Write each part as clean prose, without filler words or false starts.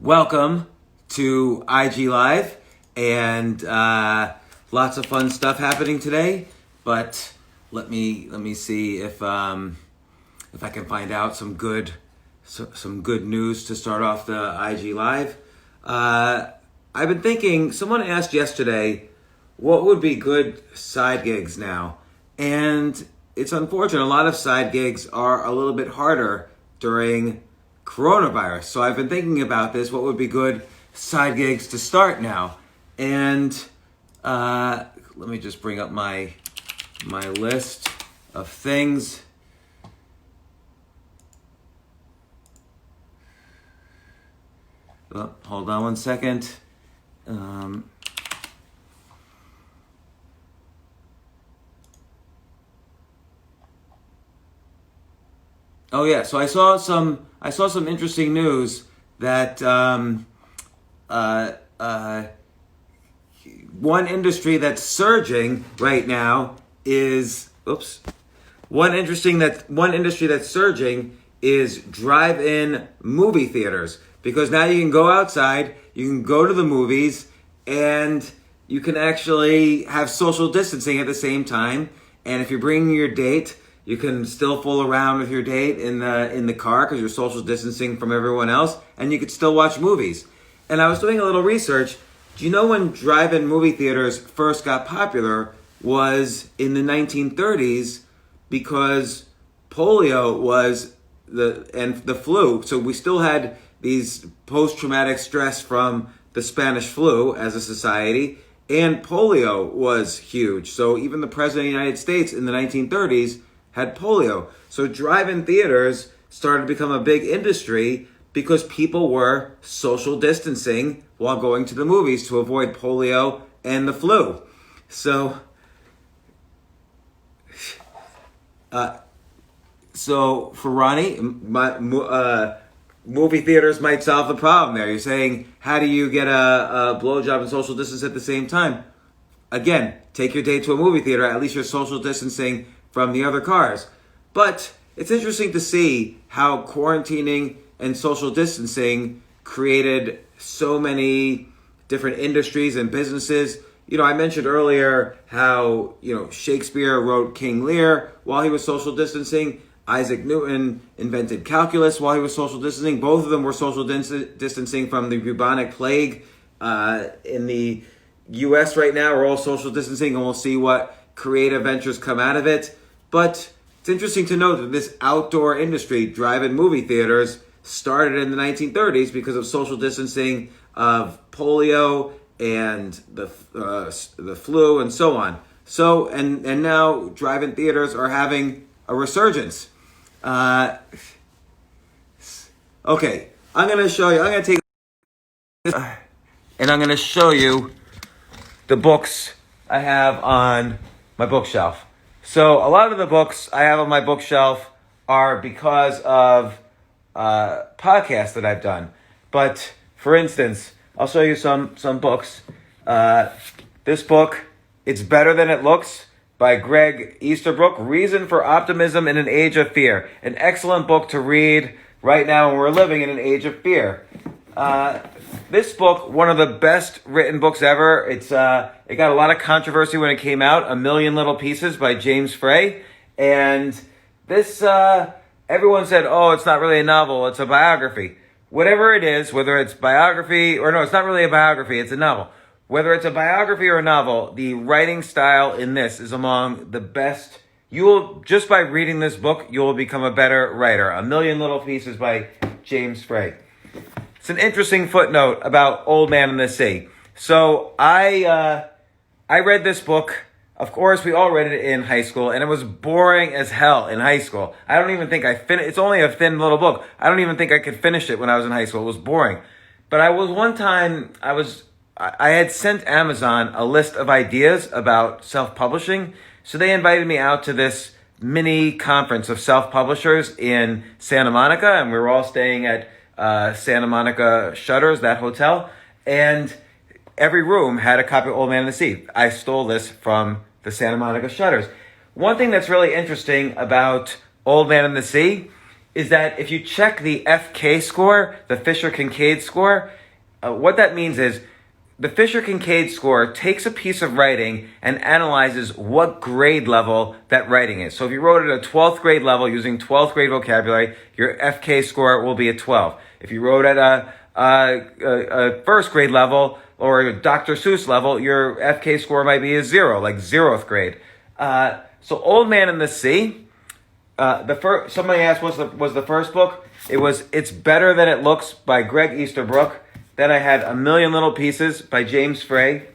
Welcome to IG Live, and lots of fun stuff happening today. But let me see if I can find out some good news to start off the IG Live. I've been thinking. Someone asked yesterday, what would be good side gigs now, and it's unfortunate. A lot of side gigs are a little bit harder during coronavirus. So I've been thinking about this. What would be good side gigs to start now? And let me just bring up my list of things. Oh, hold on one second. Oh yeah, so I saw some interesting news that one industry that's surging right now is one industry that's surging is drive-in movie theaters, because now you can go outside, you can go to the movies, and you can actually have social distancing at the same time. And if you're bringing your date, you can still fool around with your date in the car because you're social distancing from everyone else, and you could still watch movies. And I was doing a little research. Do you know when drive-in movie theaters first got popular was in the 1930s, because polio was the flu. So we still had these post-traumatic stress from the Spanish flu as a society, and polio was huge. So even the president of the United States in the 1930s had polio. So drive-in theaters started to become a big industry because people were social distancing while going to the movies to avoid polio and the flu. So for Ronnie, movie theaters might solve the problem there. You're saying, how do you get a blowjob and social distance at the same time? Again, take your date to a movie theater. At least you're social distancing from the other cars. But it's interesting to see how quarantining and social distancing created so many different industries and businesses. I mentioned earlier how, Shakespeare wrote King Lear while he was social distancing. Isaac Newton invented calculus while he was social distancing. Both of them were social distancing from the bubonic plague. In the U.S. right now, we're all social distancing, and we'll see what creative ventures come out of it. But it's interesting to note that this outdoor industry, drive-in movie theaters, started in the 1930s because of social distancing of polio and the flu and so on. So and now drive-in theaters are having a resurgence. Okay, I'm going to show you. I'm going to take and I'm going to show you the books I have on my bookshelf. So a lot of the books I have on my bookshelf are because of podcasts that I've done. But for instance, I'll show you some books. This book, It's Better Than It Looks, by Greg Easterbrook, Reason for Optimism in an Age of Fear. An excellent book to read right now when we're living in an age of fear. This book, one of the best written books ever. It got a lot of controversy when it came out. A Million Little Pieces by James Frey. And this, everyone said, oh, it's not really a novel, it's a biography. Whatever it is, whether it's biography, or no, it's not really a biography, it's a novel. Whether it's a biography or a novel, the writing style in this is among the best. Just by reading this book, you will become a better writer. A Million Little Pieces by James Frey. It's an interesting footnote about Old Man and the Sea. So I read this book. Of course, we all read it in high school, and it was boring as hell in high school. I don't even think I finished. It's only a thin little book. I don't even think I could finish it when I was in high school. It was boring. But I had sent Amazon a list of ideas about self-publishing. So they invited me out to this mini conference of self-publishers in Santa Monica. And we were all staying at Santa Monica Shutters, that hotel. And every room had a copy of Old Man and the Sea. I stole this from the Santa Monica Shutters. One thing that's really interesting about Old Man and the Sea is that if you check the FK score, the Fisher-Kincaid score, what that means is the Fisher-Kincaid score takes a piece of writing and analyzes what grade level that writing is. So if you wrote at a 12th grade level using 12th grade vocabulary, your FK score will be a 12. If you wrote at a first grade level or a Dr. Seuss level, your FK score might be a 0, like 0th grade. So Old Man and the Sea, somebody asked what was the first book? It's Better Than It Looks by Greg Easterbrook. Then I had A Million Little Pieces by James Frey,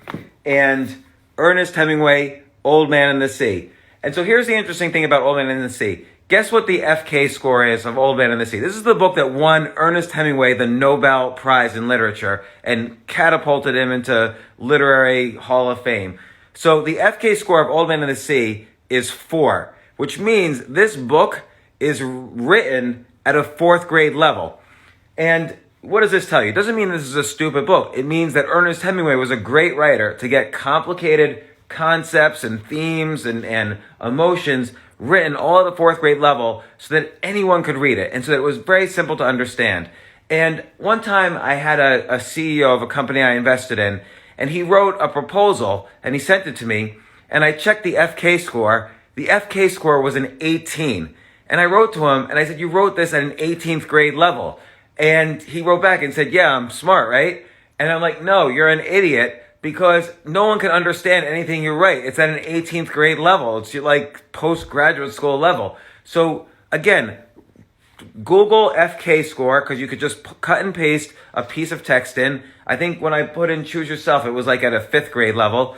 and Ernest Hemingway, Old Man and the Sea. And so here's the interesting thing about Old Man and the Sea. Guess what the FK score is of Old Man and the Sea? This is the book that won Ernest Hemingway the Nobel Prize in Literature and catapulted him into Literary Hall of Fame. So the FK score of Old Man and the Sea is 4, which means this book is written at a 4th grade level. And what does this tell you? It doesn't mean this is a stupid book. It means that Ernest Hemingway was a great writer to get complicated concepts and themes and emotions written all at the 4th grade level so that anyone could read it and so that it was very simple to understand. And one time I had a CEO of a company I invested in, and he wrote a proposal and he sent it to me, and I checked the FK score. The FK score was an 18. And I wrote to him and I said, "You wrote this at an 18th grade level." And he wrote back and said, "Yeah, I'm smart, right?" And I'm like, "No, you're an idiot, because no one can understand anything you write. It's at an 18th grade level. It's like postgraduate school level." So again, Google FK score, because you could just cut and paste a piece of text in. I think when I put in Choose Yourself, it was like at a 5th grade level.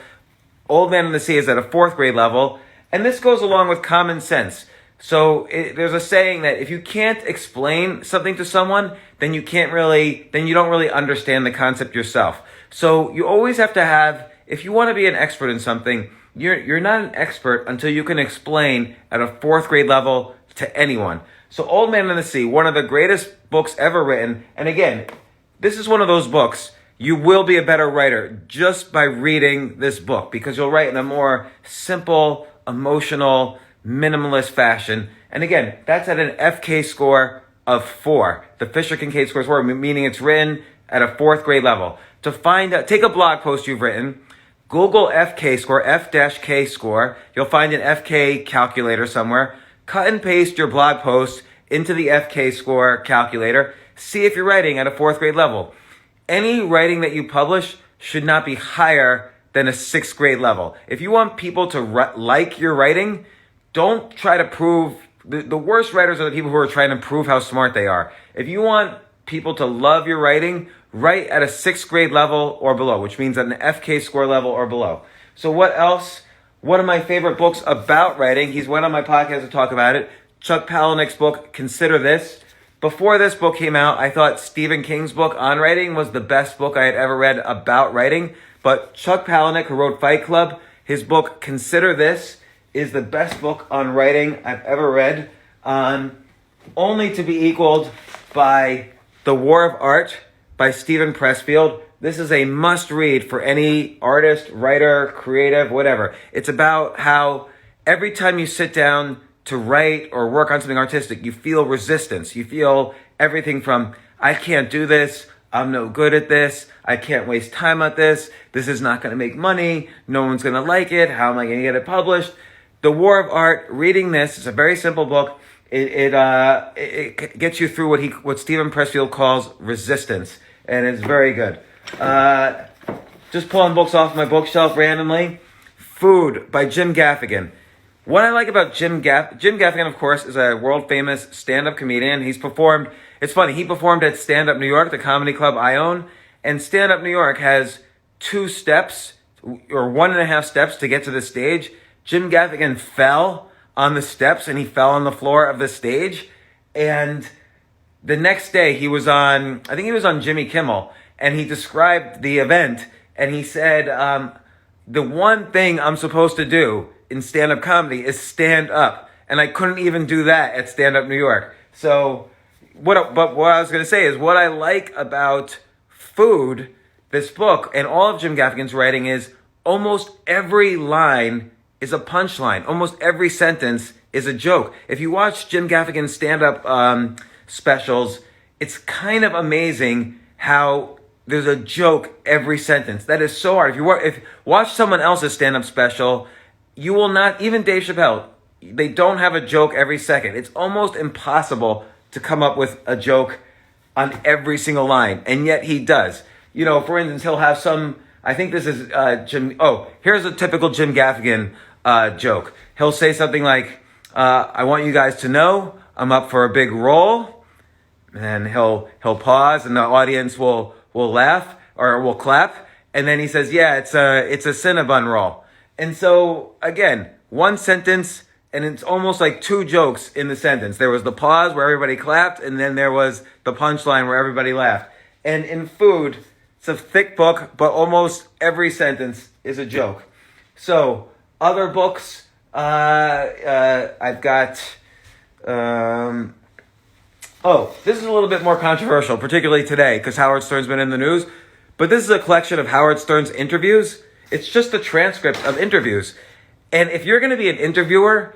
Old Man and the Sea is at a 4th grade level. And this goes along with common sense. So there's a saying that if you can't explain something to someone, then you don't really understand the concept yourself. So you always have to have, if you want to be an expert in something, you're not an expert until you can explain at a 4th grade level to anyone. So Old Man and the Sea, one of the greatest books ever written. And again, this is one of those books, you will be a better writer just by reading this book, because you'll write in a more simple, emotional, minimalist fashion. And again, that's at an FK score of 4. The Fisher-Kincaid score is 4, meaning it's written at a 4th grade level. To find out, take a blog post you've written, Google FK score, F-K score. You'll find an FK calculator somewhere. Cut and paste your blog post into the FK score calculator. See if you're writing at a 4th grade level. Any writing that you publish should not be higher than a 6th grade level. If you want people to like your writing, don't try to prove. The worst writers are the people who are trying to prove how smart they are. If you want people to love your writing, write at a 6th grade level or below, which means at an FK score level or below. So what else? One of my favorite books about writing, he's went on my podcast to talk about it, Chuck Palahniuk's book, Consider This. Before this book came out, I thought Stephen King's book on writing was the best book I had ever read about writing. But Chuck Palahniuk, who wrote Fight Club, his book, Consider This, is the best book on writing I've ever read, only to be equaled by The War of Art by Stephen Pressfield. This is a must-read for any artist, writer, creative, whatever. It's about how every time you sit down to write or work on something artistic, you feel resistance. You feel everything from, I can't do this, I'm no good at this, I can't waste time at this is not going to make money, no one's going to like it, how am I going to get it published? The War of Art, reading this, it's a very simple book. It gets you through what Stephen Pressfield calls resistance, and it's very good. Just pulling books off my bookshelf randomly. Food by Jim Gaffigan. What I like about Jim Gaffigan, of course, is a world-famous stand-up comedian. He performed at Stand Up New York, the comedy club I own, and Stand Up New York has 2 steps, or 1.5 steps to get to the stage. Jim Gaffigan fell on the steps and he fell on the floor of the stage. And the next day he was on Jimmy Kimmel, and he described the event, and he said, the one thing I'm supposed to do in stand-up comedy is stand up. And I couldn't even do that at Stand Up New York. So what I was going to say is what I like about Food, this book, and all of Jim Gaffigan's writing is almost every line is a punchline. Almost every sentence is a joke. If you watch Jim Gaffigan's stand-up specials, it's kind of amazing how there's a joke every sentence. That is so hard. If you watch someone else's stand-up special, you will not, even Dave Chappelle, they don't have a joke every second. It's almost impossible to come up with a joke on every single line, and yet he does. You know, for instance, he'll have some, I think this is here's a typical Jim Gaffigan joke. He'll say something like, I want you guys to know I'm up for a big role. And he'll pause, and the audience will laugh or will clap, and then he says, yeah, it's a Cinnabon roll. And so again, one sentence, and it's almost like two jokes in the sentence. There was the pause where everybody clapped, and then there was the punchline where everybody laughed. And in food, it's a thick book, but almost every sentence is a joke. So other books, I've got. This is a little bit more controversial, particularly today, because Howard Stern's been in the news. But this is a collection of Howard Stern's interviews. It's just a transcript of interviews. And if you're going to be an interviewer,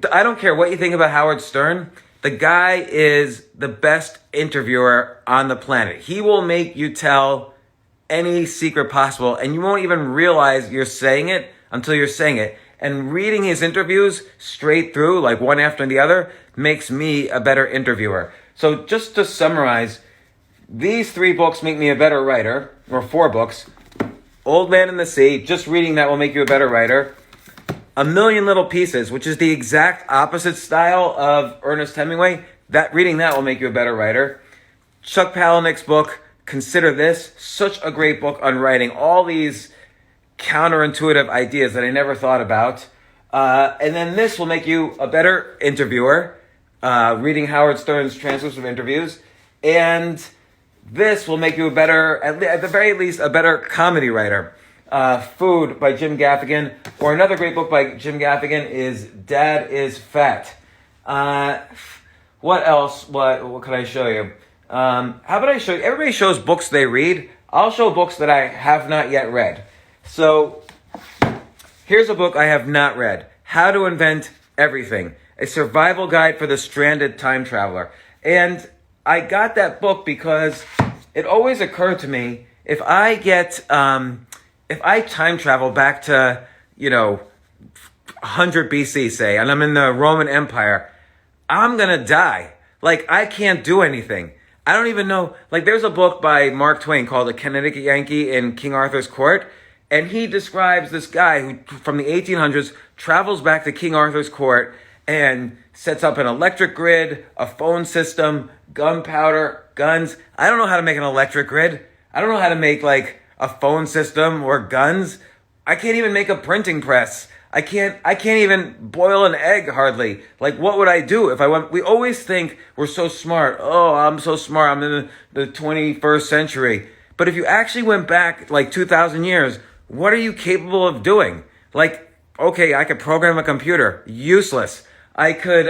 I don't care what you think about Howard Stern. The guy is the best interviewer on the planet. He will make you tell any secret possible, and you won't even realize you're saying it until you're saying it. And reading his interviews straight through, like one after the other, makes me a better interviewer. So just to summarize, these 3 books make me a better writer, or 4 books. Old Man and the Sea, just reading that will make you a better writer. A Million Little Pieces, which is the exact opposite style of Ernest Hemingway. Reading that will make you a better writer. Chuck Palahniuk's book, Consider This, such a great book on writing. All these counterintuitive ideas that I never thought about. And then this will make you a better interviewer, reading Howard Stern's transcripts of interviews. And this will make you a better, at the very least, a better comedy writer. Food by Jim Gaffigan. Or another great book by Jim Gaffigan is Dad is Fat. What else? What can I show you? How about I show you? Everybody shows books they read. I'll show books that I have not yet read. So here's a book I have not read. How to Invent Everything. A Survival Guide for the Stranded Time Traveler. And I got that book because it always occurred to me, if I time travel back to, 100 BC, say, and I'm in the Roman Empire, I'm going to die. Like, I can't do anything. I don't even know. Like, there's a book by Mark Twain called A Connecticut Yankee in King Arthur's Court. And he describes this guy who, from the 1800s, travels back to King Arthur's Court and sets up an electric grid, a phone system, gunpowder, guns. I don't know how to make an electric grid. I don't know how to make, like, a phone system or guns. I can't even make a printing press. I can't even boil an egg hardly. Like, what would I do if I went? We always think we're so smart. Oh, I'm so smart. I'm in the 21st century. But if you actually went back like 2,000 years, what are you capable of doing? Like, okay, I could program a computer. Useless. I could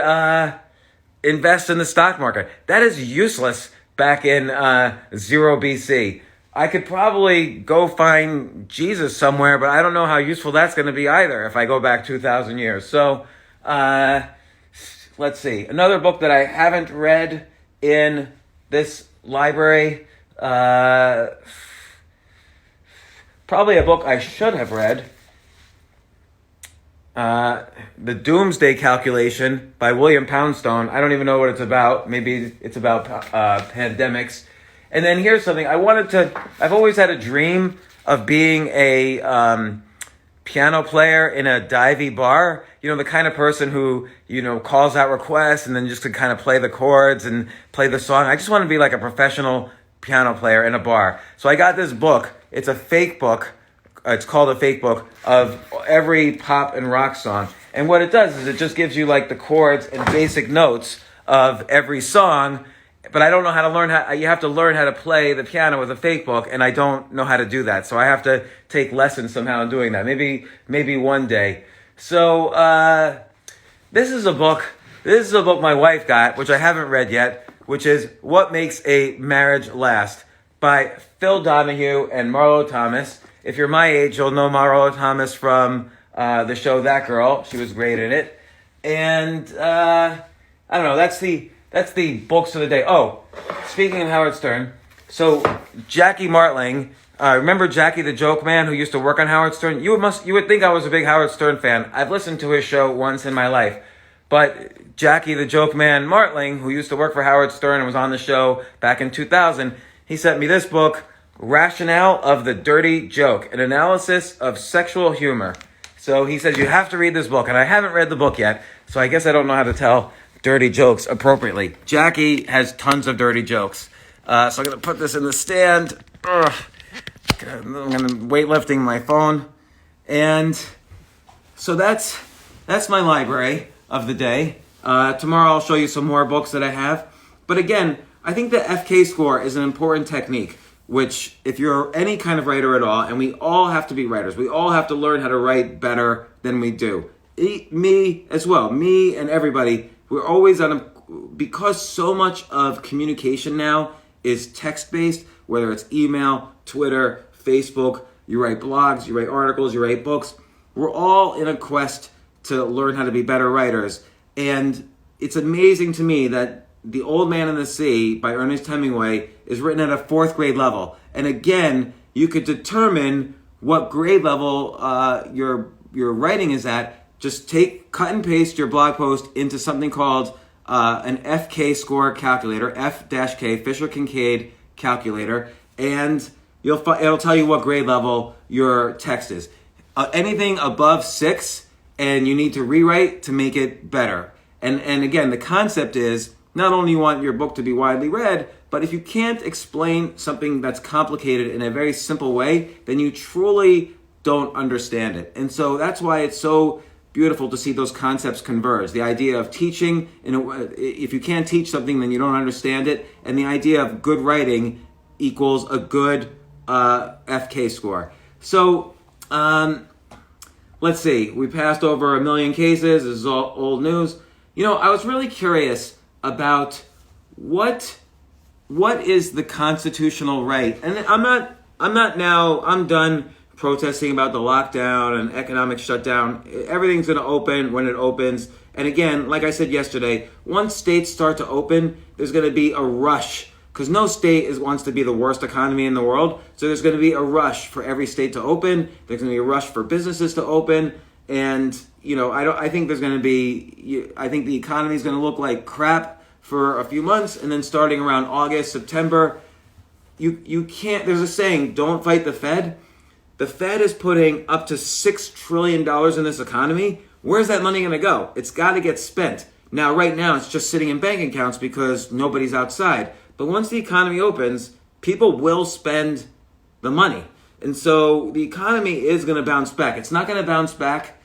invest in the stock market. That is useless back in 0 BC. I could probably go find Jesus somewhere, but I don't know how useful that's going to be either if I go back 2,000 years. So, let's see. Another book that I haven't read in this library, probably a book I should have read, The Doomsday Calculation by William Poundstone. I don't even know what it's about. Maybe it's about pandemics. And then here's something. I've always had a dream of being a piano player in a divey bar. You know, the kind of person who, calls out requests and then just to kind of play the chords and play the song. I just want to be like a professional piano player in a bar. So I got this book. It's a fake book. It's called a fake book of every pop and rock song. And what it does is it just gives you like the chords and basic notes of every song. But I don't know how to learn you have to learn how to play the piano with a fake book, and I don't know how to do that. So I have to take lessons somehow in doing that. Maybe one day. So this is a book my wife got, which I haven't read yet, which is What Makes a Marriage Last by Phil Donahue and Marlo Thomas. If you're my age, you'll know Marlo Thomas from the show That Girl. She was great in it. And I don't know. That's the books of the day. Oh, speaking of Howard Stern, so Jackie Martling, remember Jackie the Joke Man who used to work on Howard Stern? You would think I was a big Howard Stern fan. I've listened to his show once in my life, but Jackie the Joke Man Martling, who used to work for Howard Stern and was on the show back in 2000, he sent me this book, Rationale of the Dirty Joke, an analysis of sexual humor. So he says you have to read this book, and I haven't read the book yet, so I guess I don't know how to tell dirty jokes appropriately. Jackie has tons of dirty jokes. So I'm going to put this in the stand. Ugh. I'm going to weightlifting my phone. And so that's my library of the day. Tomorrow I'll show you some more books that I have. But again, I think the FK score is an important technique, which if you're any kind of writer at all, and we all have to be writers, we all have to learn how to write better than we do. Me as well, me and everybody, we're always because so much of communication now is text-based, whether it's email, Twitter, Facebook, you write blogs, you write articles, you write books. We're all in a quest to learn how to be better writers. And it's amazing to me that The Old Man and the Sea by Ernest Hemingway is written at a 4th grade level. And again, you could determine what grade level your writing is at. Just cut and paste your blog post into something called an FK score calculator, F-K, Fisher Kincaid calculator, and it'll tell you what grade level your text is. Anything above 6, and you need to rewrite to make it better. And again, the concept is not only you want your book to be widely read, but if you can't explain something that's complicated in a very simple way, then you truly don't understand it. And so that's why it's so beautiful to see those concepts converge. The idea of teaching, if you can't teach something, then you don't understand it. And the idea of good writing equals a good FK score. So let's see. We passed over 1 million cases. This is all old news. I was really curious about what is the constitutional right. And I'm done protesting about the lockdown and economic shutdown. Everything's going to open when it opens. And again, like I said yesterday, once states start to open, there's going to be a rush, because no state wants to be the worst economy in the world. So there's going to be a rush for every state to open. There's going to be a rush for businesses to open. And, I think there's going to be, I think the economy is going to look like crap for a few months. And then starting around August, September, you can't, there's a saying, don't fight the Fed. The Fed is putting up to $6 trillion in this economy. Where's that money going to go? It's got to get spent. Now, right now, it's just sitting in bank accounts because nobody's outside. But once the economy opens, people will spend the money. And so the economy is going to bounce back. It's not going to bounce back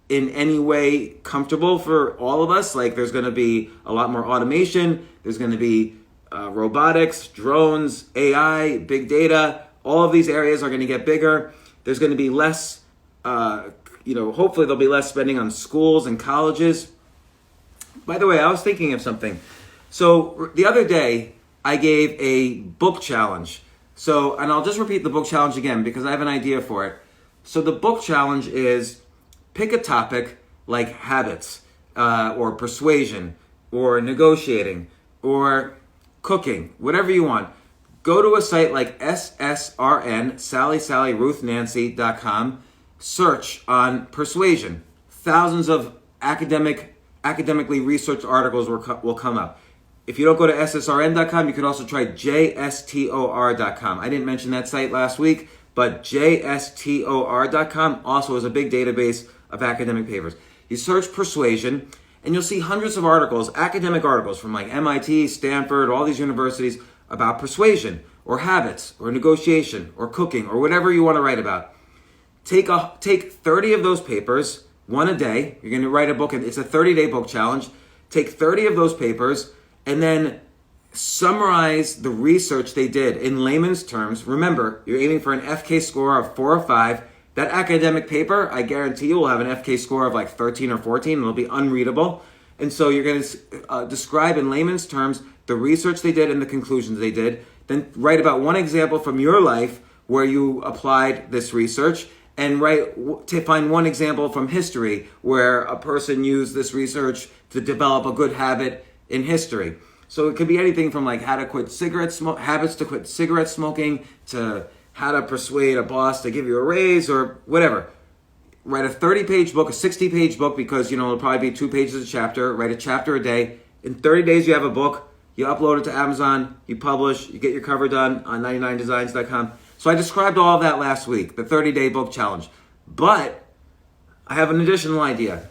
in any way comfortable for all of us. Like, there's going to be a lot more automation. There's going to be robotics, drones, AI, big data. All of these areas are going to get bigger. There's going to be less, hopefully there'll be less spending on schools and colleges. By the way, I was thinking of something. So the other day, I gave a book challenge. And I'll just repeat the book challenge again because I have an idea for it. So the book challenge is pick a topic like habits, or persuasion, or negotiating, or cooking, whatever you want. Go to a site like SSRN, SallyRuthNancy.com, search on persuasion. Thousands of academically researched articles will come up. If you don't go to SSRN.com, you can also try JSTOR.com. I didn't mention that site last week, but JSTOR.com also is a big database of academic papers. You search persuasion, and you'll see hundreds of articles, academic articles from like MIT, Stanford, all these universities, about persuasion or habits or negotiation or cooking or whatever you want to write about. Take 30 of those papers, one a day. You're going to write a book, and it's a 30-day book challenge. Take 30 of those papers and then summarize the research they did in layman's terms. Remember, you're aiming for an FK score of 4 or 5. That academic paper, I guarantee you, will have an FK score of like 13 or 14. It'll be unreadable. And so you're going to describe in layman's terms the research they did and the conclusions they did. Then write about one example from your life where you applied this research. and to find one example from history where a person used this research to develop a good habit in history. So it could be anything from like how to quit habits to quit cigarette smoking, to how to persuade a boss to give you a raise, or whatever. Write a 30-page book, a 60-page book, because it'll probably be 2 pages a chapter. Write a chapter a day. In 30 days, you have a book. You upload it to Amazon. You publish. You get your cover done on 99designs.com. So I described all of that last week, the 30-day book challenge. But I have an additional idea.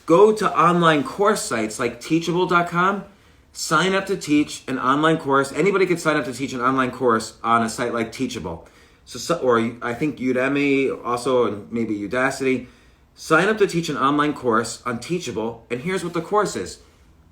Go to online course sites like teachable.com. Sign up to teach an online course. Anybody can sign up to teach an online course on a site like Teachable. Or I think Udemy also, and maybe Udacity. Sign up to teach an online course on Teachable, and here's what the course is.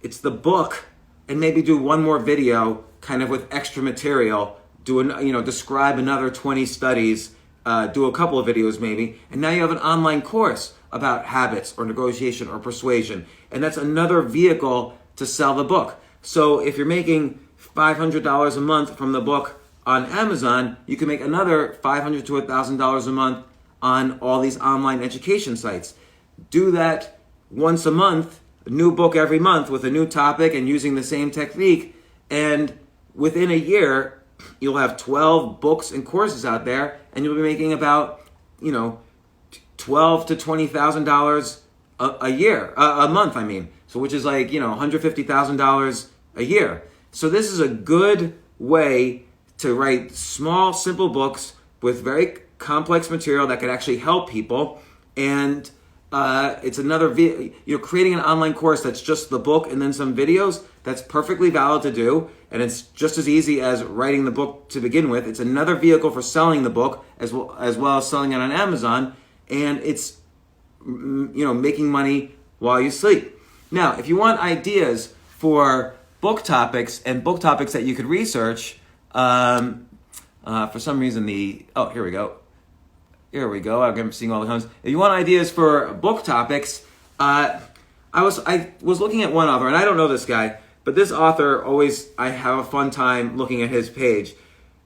It's the book, and maybe do one more video, kind of with extra material. Describe another 20 studies. Do a couple of videos maybe, and now you have an online course about habits or negotiation or persuasion, and that's another vehicle to sell the book. So if you're making $500 a month from the book on Amazon, you can make another $500 to $1,000 a month on all these online education sites. Do that once a month, a new book every month with a new topic and using the same technique, and within a year, you'll have 12 books and courses out there, and you'll be making about, $12,000 to $20,000 a year, a month. I mean, so which is like $150,000 a year. So this is a good way to write small, simple books with very complex material that could actually help people. And it's another, creating an online course that's just the book and then some videos. That's perfectly valid to do, and it's just as easy as writing the book to begin with. It's another vehicle for selling the book as well as selling it on Amazon, and it's making money while you sleep. Now, if you want ideas for book topics and book topics that you could research, for some reason here we go. I'm seeing all the comments. If you want ideas for book topics, I was looking at one author, and I don't know this guy, but this author I have a fun time looking at his page.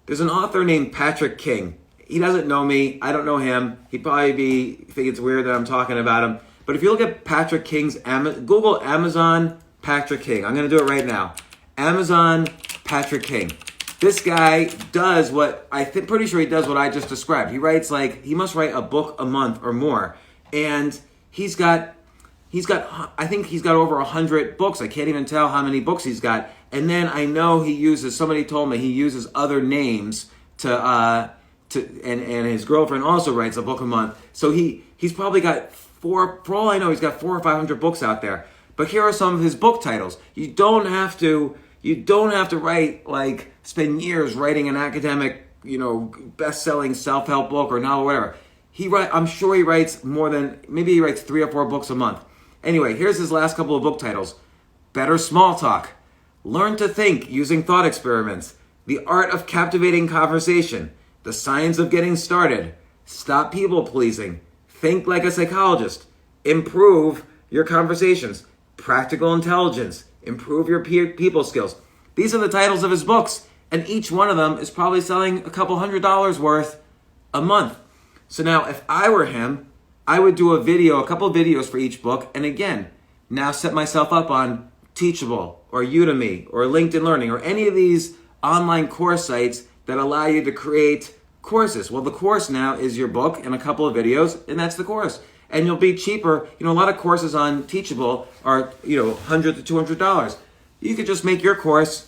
There's an author named Patrick King. He doesn't know me. I don't know him. He'd probably think it's weird that I'm talking about him. But if you look at Patrick King's Google Amazon Patrick King. I'm going to do it right now. Amazon Patrick King. This guy does pretty sure he does what I just described. He must write a book a month or more. And I think he's got over 100 books. I can't even tell how many books he's got. And then I know somebody told me he uses other names and his girlfriend also writes a book a month. So he's probably got for all I know, he's got 400 or 500 books out there. But here are some of his book titles. You don't have to spend years writing an academic, best-selling self-help book or novel, whatever. I'm sure he writes maybe he writes 3 or 4 books a month. Anyway, here's his last couple of book titles. Better Small Talk. Learn to Think Using Thought Experiments. The Art of Captivating Conversation. The Science of Getting Started. Stop People Pleasing. Think Like a Psychologist. Improve Your Conversations. Practical Intelligence. Improve Your People Skills. These are the titles of his books, and each one of them is probably selling a couple $100 worth a month. So now, if I were him, I would do a couple of videos for each book, and again, now set myself up on Teachable or Udemy or LinkedIn Learning or any of these online course sites that allow you to create courses. Well, the course now is your book and a couple of videos, and that's the course. And you'll be cheaper. A lot of courses on Teachable are, $100 to $200. You could just make your course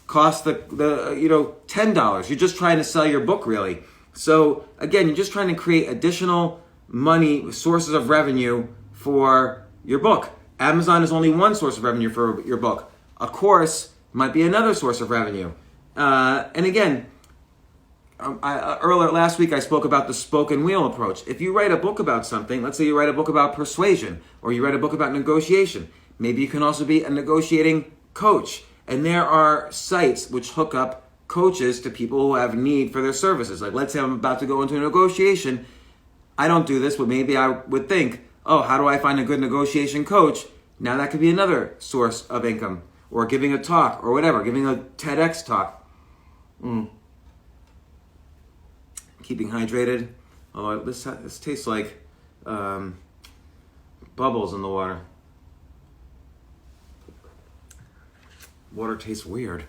cost the $10. You're just trying to sell your book, really. So again, you're just trying to create additional money, sources of revenue for your book. Amazon is only one source of revenue for your book. A course might be another source of revenue. And again, earlier last week I spoke about the spoken wheel approach. If you write a book about something, let's say you write a book about persuasion, or you write a book about negotiation, maybe you can also be a negotiating coach. And there are sites which hook up coaches to people who have need for their services. Like, let's say I'm about to go into a negotiation. I don't do this, but maybe I would think, how do I find a good negotiation coach? Now that could be another source of income. Or giving a talk or whatever, giving a TEDx talk. Keeping hydrated. Although this tastes like bubbles in the water. Water tastes weird.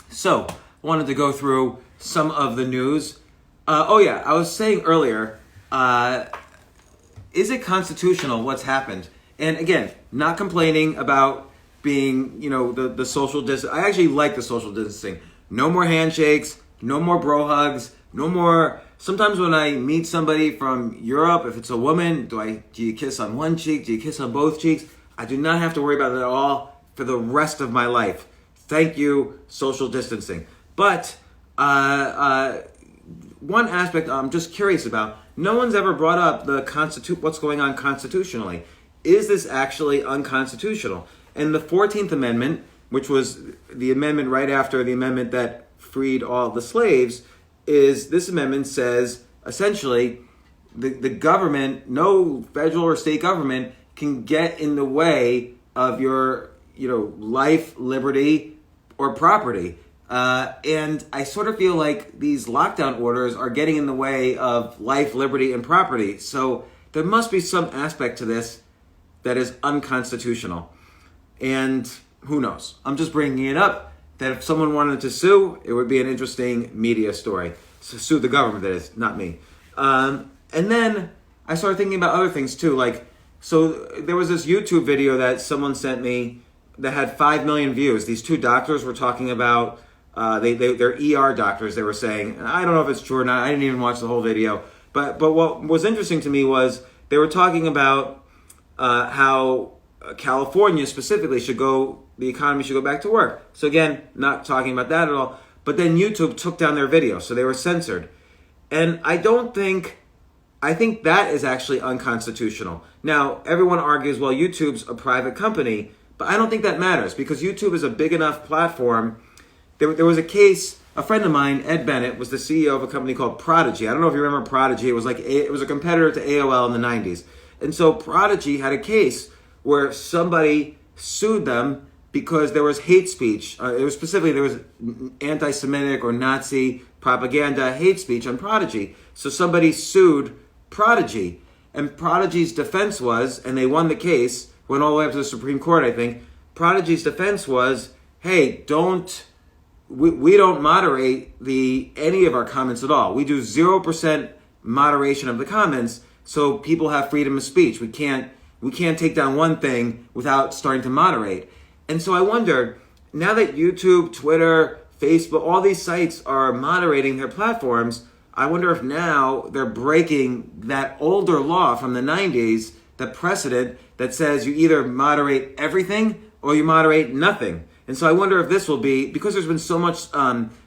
So, wanted to go through some of the news. I was saying earlier, is it constitutional what's happened? And again, not complaining about being, the social distance. I actually like the social distancing. No more handshakes, no more bro hugs, no more. Sometimes when I meet somebody from Europe, if it's a woman, do you kiss on one cheek? Do you kiss on both cheeks? I do not have to worry about it at all for the rest of my life. Thank you, social distancing. But one aspect I'm just curious about, no one's ever brought up what's going on constitutionally. Is this actually unconstitutional? And the 14th Amendment, which was the amendment right after the amendment that freed all the slaves, this amendment says, essentially, the government, no federal or state government, can get in the way of your, life, liberty, or property. And I sort of feel like these lockdown orders are getting in the way of life, liberty, and property. So there must be some aspect to this that is unconstitutional. And who knows? I'm just bringing it up that if someone wanted to sue, it would be an interesting media story. So sue the government, that is, not me. And then I started thinking about other things too. So there was this YouTube video that someone sent me that had 5 million views. These two doctors were talking about, they're ER doctors, they were saying. And I don't know if it's true or not. I didn't even watch the whole video. But what was interesting to me was they were talking about how California specifically the economy should go back to work. So again, not talking about that at all. But then YouTube took down their video, so they were censored. And I think that is actually unconstitutional. Now, everyone argues, well, YouTube's a private company, but I don't think that matters because YouTube is a big enough platform. There was a case, a friend of mine, Ed Bennett, was the CEO of a company called Prodigy. I don't know if you remember Prodigy. It was a competitor to AOL in the 90s. And so Prodigy had a case where somebody sued them because there was hate speech. There was anti-Semitic or Nazi propaganda hate speech on Prodigy. So somebody sued Prodigy. And Prodigy's defense was, and they won the case, went all the way up to the Supreme Court, I think. Prodigy's defense was, hey, we don't moderate any of our comments at all. We do 0% moderation of the comments, so people have freedom of speech. We can't take down one thing without starting to moderate. And so I wonder, now that YouTube, Twitter, Facebook, all these sites are moderating their platforms, I wonder if now they're breaking that older law from the 90s, the precedent that says you either moderate everything or you moderate nothing. And so I wonder if this will be, because there's been so much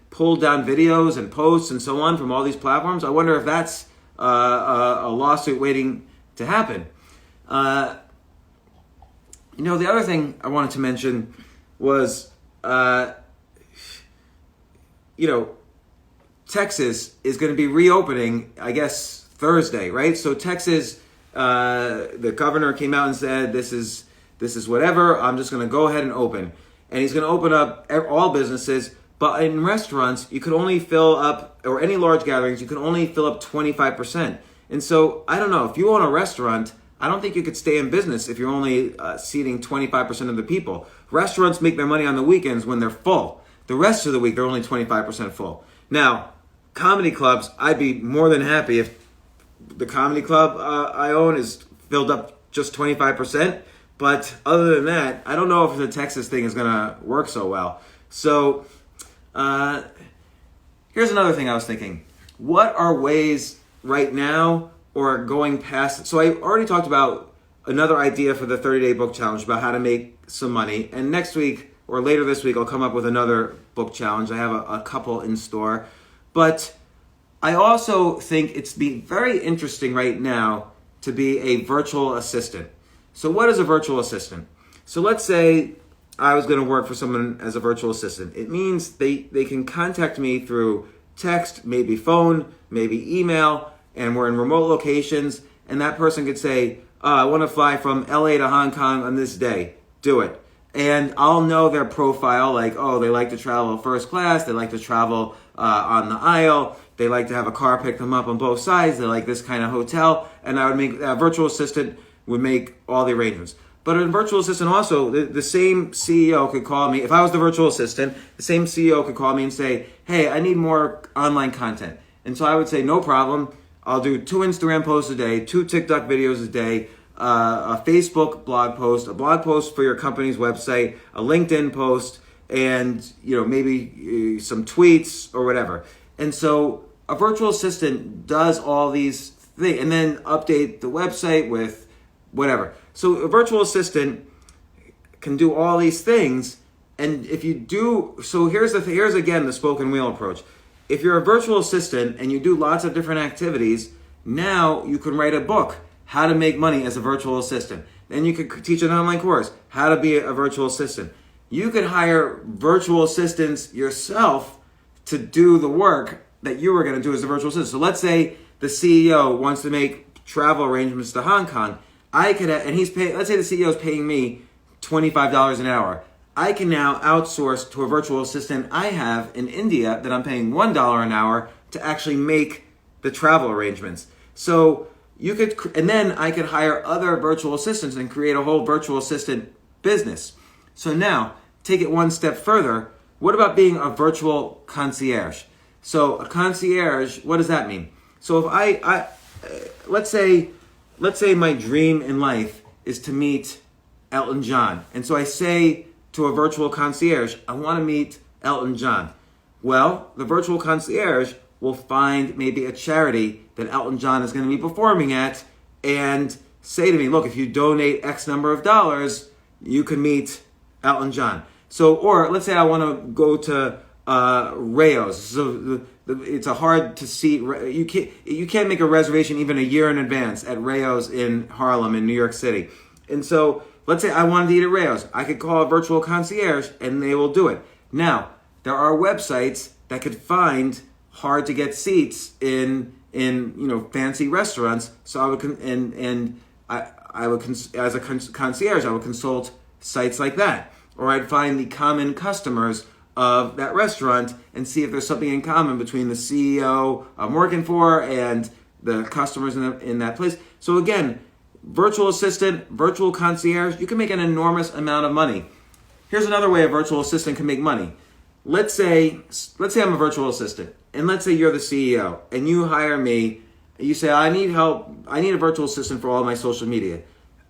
pulled down videos and posts and so on from all these platforms, I wonder if that's a lawsuit waiting to happen. The other thing I wanted to mention was, Texas is going to be reopening, I guess, Thursday, right? So Texas, the governor came out and said, this is whatever, I'm just going to go ahead and open. And he's going to open up all businesses, but in restaurants, you could only fill up, or any large gatherings, you can only fill up 25%. And so, I don't know, if you own a restaurant, I don't think you could stay in business if you're only seating 25% of the people. Restaurants make their money on the weekends when they're full. The rest of the week, they're only 25% full. Now, comedy clubs, I'd be more than happy if the comedy club I own is filled up just 25%. But other than that, I don't know if the Texas thing is going to work so well. So here's another thing I was thinking. What are ways right now or going past? So I already talked about another idea for the 30-day book challenge about how to make some money. And next week or later this week, I'll come up with another book challenge. I have a couple in store. But I also think it's very interesting right now to be a virtual assistant. So what is a virtual assistant? So let's say I was going to work for someone as a virtual assistant. It means they can contact me through text, maybe phone, maybe email, and we're in remote locations, and that person could say, I want to fly from LA to Hong Kong on this day. Do it. And I'll know their profile, like, oh, they like to travel first class, they like to travel on the aisle, they like to have a car pick them up on both sides, they like this kind of hotel, and I would make a virtual assistant would make all the arrangements. But a virtual assistant also, the same CEO could call me, if I was the virtual assistant, the same CEO could call me and say, hey, I need more online content. And so I would say, no problem, I'll do 2 Instagram posts a day, 2 TikTok videos a day, a Facebook blog post, a blog post for your company's website, a LinkedIn post, and maybe some tweets or whatever. And so a virtual assistant does all these things, and then update the website with whatever. So a virtual assistant can do all these things, and if you do, so here's again the spoken wheel approach. If you're a virtual assistant and you do lots of different activities, now you can write a book, How to Make Money as a Virtual Assistant. Then you could teach an online course, How to Be a Virtual Assistant. You could hire virtual assistants yourself to do the work that you were going to do as a virtual assistant. So let's say the CEO wants to make travel arrangements to Hong Kong. Let's say the CEO is paying me $25 an hour. I can now outsource to a virtual assistant I have in India that I'm paying $1 an hour to actually make the travel arrangements. So and then I could hire other virtual assistants and create a whole virtual assistant business. So now, take it one step further. What about being a virtual concierge? So a concierge, what does that mean? So if let's say my dream in life is to meet Elton John. And so I say to a virtual concierge, I want to meet Elton John. Well, the virtual concierge will find maybe a charity that Elton John is going to be performing at and say to me, look, if you donate X number of dollars, you can meet Elton John. So, or let's say I want to go to Rayo's. So it's a hard to see. You can't make a reservation even a year in advance at Rayo's in Harlem in New York City. And so let's say I wanted to eat at Rayo's. I could call a virtual concierge and they will do it. Now, there are websites that could find hard to get seats in fancy restaurants. So I would as a concierge, I would consult sites like that. Or I'd find the common customers of that restaurant and see if there's something in common between the CEO I'm working for and the customers in that place. So again, virtual assistant, virtual concierge, you can make an enormous amount of money. Here's another way a virtual assistant can make money. Let's say I'm a virtual assistant, and let's say you're the CEO, and you hire me. You say, I need help. I need a virtual assistant for all my social media.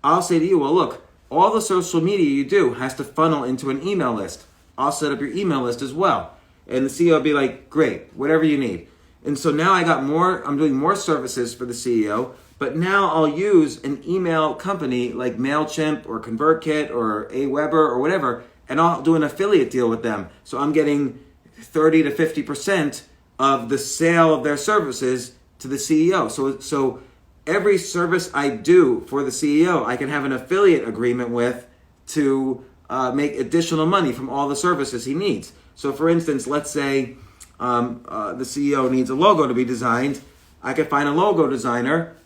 I'll say to you, well, look, all the social media you do has to funnel into an email list. I'll set up your email list as well. And the CEO will be like, great, whatever you need. And so now I'm doing more services for the CEO, but now I'll use an email company like MailChimp or ConvertKit or Aweber or whatever, and I'll do an affiliate deal with them. So I'm getting 30 to 50% of the sale of their services to the CEO. So every service I do for the CEO, I can have an affiliate agreement with to make additional money from all the services he needs. So for instance, let's say the CEO needs a logo to be designed. I could find a logo designer,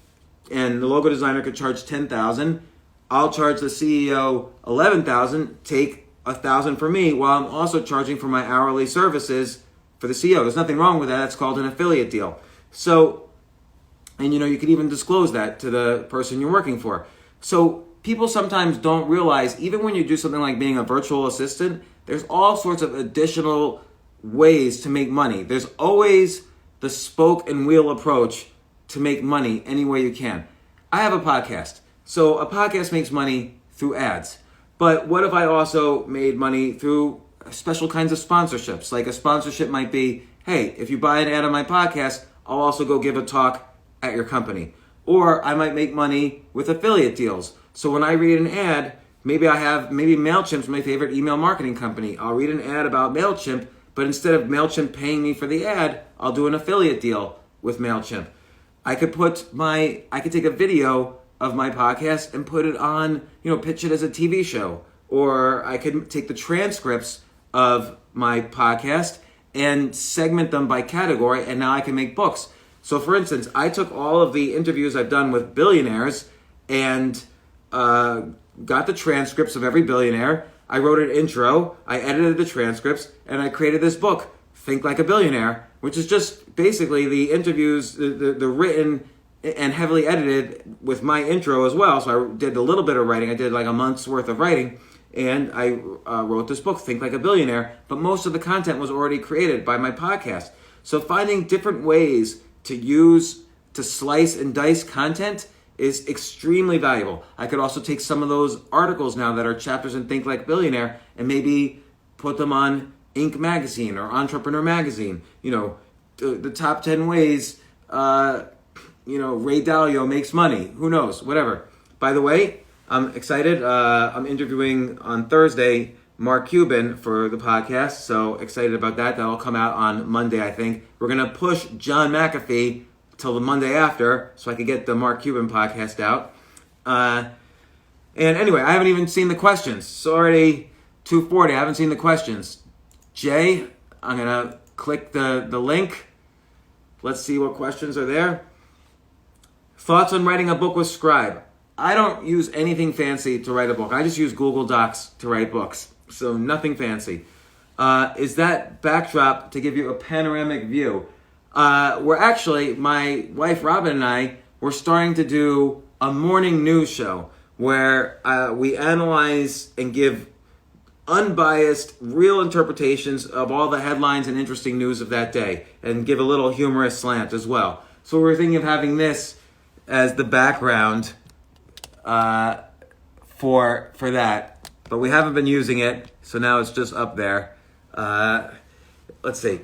and the logo designer could charge $10,000. I'll charge the CEO $11,000, take $1,000 for me, while I'm also charging for my hourly services for the CEO. There's nothing wrong with that. That's called an affiliate deal. So, and you could even disclose that to the person you're working for. So people sometimes don't realize, even when you do something like being a virtual assistant, there's all sorts of additional ways to make money. There's always the spoke and wheel approach to make money any way you can. I have a podcast. So a podcast makes money through ads. But what if I also made money through special kinds of sponsorships? Like a sponsorship might be, hey, if you buy an ad on my podcast, I'll also go give a talk at your company. Or I might make money with affiliate deals. So when I read an ad, maybe MailChimp's my favorite email marketing company. I'll read an ad about MailChimp, but instead of MailChimp paying me for the ad, I'll do an affiliate deal with MailChimp. I could take a video of my podcast and put it on, pitch it as a TV show. Or I could take the transcripts of my podcast and segment them by category, and now I can make books. So for instance, I took all of the interviews I've done with billionaires and got the transcripts of every billionaire. I wrote an intro, I edited the transcripts, and I created this book, Think Like a Billionaire, which is just basically the interviews, the written and heavily edited with my intro as well. So I did a little bit of writing. I did like a month's worth of writing, and I wrote this book, Think Like a Billionaire, but most of the content was already created by my podcast. So finding different ways to slice and dice content is extremely valuable. I could also take some of those articles now that are chapters in Think Like Billionaire and maybe put them on Inc. magazine or Entrepreneur magazine. The top 10 ways, Ray Dalio makes money. Who knows? Whatever. By the way, I'm excited. I'm interviewing on Thursday Mark Cuban for the podcast, so excited about that. That'll come out on Monday, I think. We're going to push John McAfee till the Monday after, so I could get the Mark Cuban podcast out. And anyway, I haven't even seen the questions. It's already 2:40. I haven't seen the questions. Jay, I'm going to click the link. Let's see what questions are there. Thoughts on writing a book with Scribe? I don't use anything fancy to write a book. I just use Google Docs to write books, so nothing fancy. Is that backdrop to give you a panoramic view? We're actually, my wife Robin and I, we're starting to do a morning news show where we analyze and give unbiased, real interpretations of all the headlines and interesting news of that day, and give a little humorous slant as well. So we're thinking of having this as the background for that, but we haven't been using it, so now it's just up there. Let's see.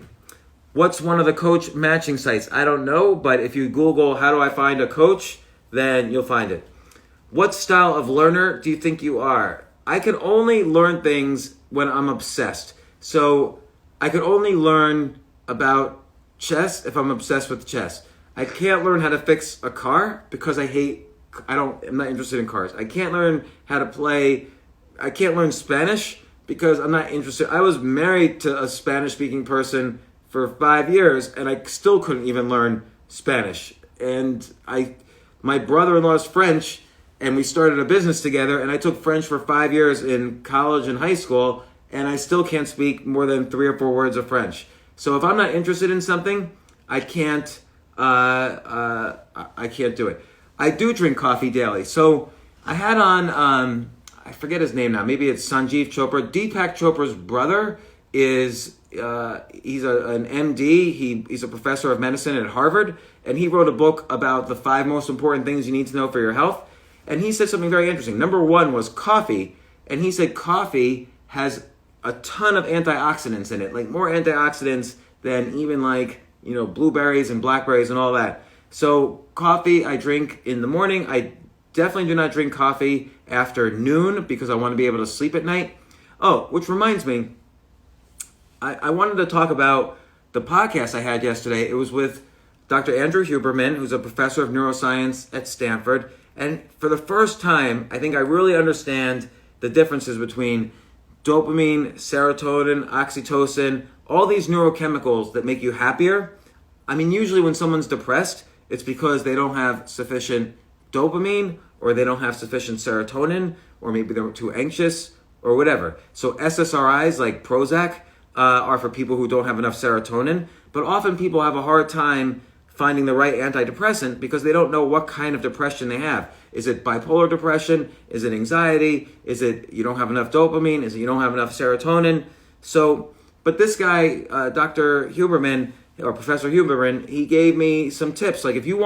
What's one of the coach matching sites? I don't know, but if you Google how do I find a coach, then you'll find it. What style of learner do you think you are? I can only learn things when I'm obsessed. So I could only learn about chess if I'm obsessed with chess. I can't learn how to fix a car because I'm not interested in cars. I can't learn Spanish because I'm not interested. I was married to a Spanish-speaking person for 5 years, and I still couldn't even learn Spanish. And my brother-in-law is French, and we started a business together, and I took French for 5 years in college and high school, and I still can't speak more than 3 or 4 words of French. So if I'm not interested in something, I can't do it. I do drink coffee daily. So I had on, I forget his name now. Maybe it's Sanjeev Chopra. Deepak Chopra's brother is, he's an MD. He's a professor of medicine at Harvard. And he wrote a book about the 5 most important things you need to know for your health. And he said something very interesting. Number 1 was coffee. And he said coffee has a ton of antioxidants in it. Like more antioxidants than even blueberries and blackberries and all that. So coffee I drink in the morning. I definitely do not drink coffee after noon because I want to be able to sleep at night. Oh, which reminds me, I wanted to talk about the podcast I had yesterday. It was with Dr. Andrew Huberman, who's a professor of neuroscience at Stanford. And for the first time, I think I really understand the differences between dopamine, serotonin, oxytocin, all these neurochemicals that make you happier. I mean, usually when someone's depressed, it's because they don't have sufficient dopamine, or they don't have sufficient serotonin, or maybe they're too anxious, or whatever. So SSRIs like Prozac are for people who don't have enough serotonin, but often people have a hard time finding the right antidepressant because they don't know what kind of depression they have. Is it bipolar depression? Is it anxiety? Is it you don't have enough dopamine? Is it you don't have enough serotonin? So, but this guy, Dr. Huberman, or Professor Huberman, he gave me some tips. Like if you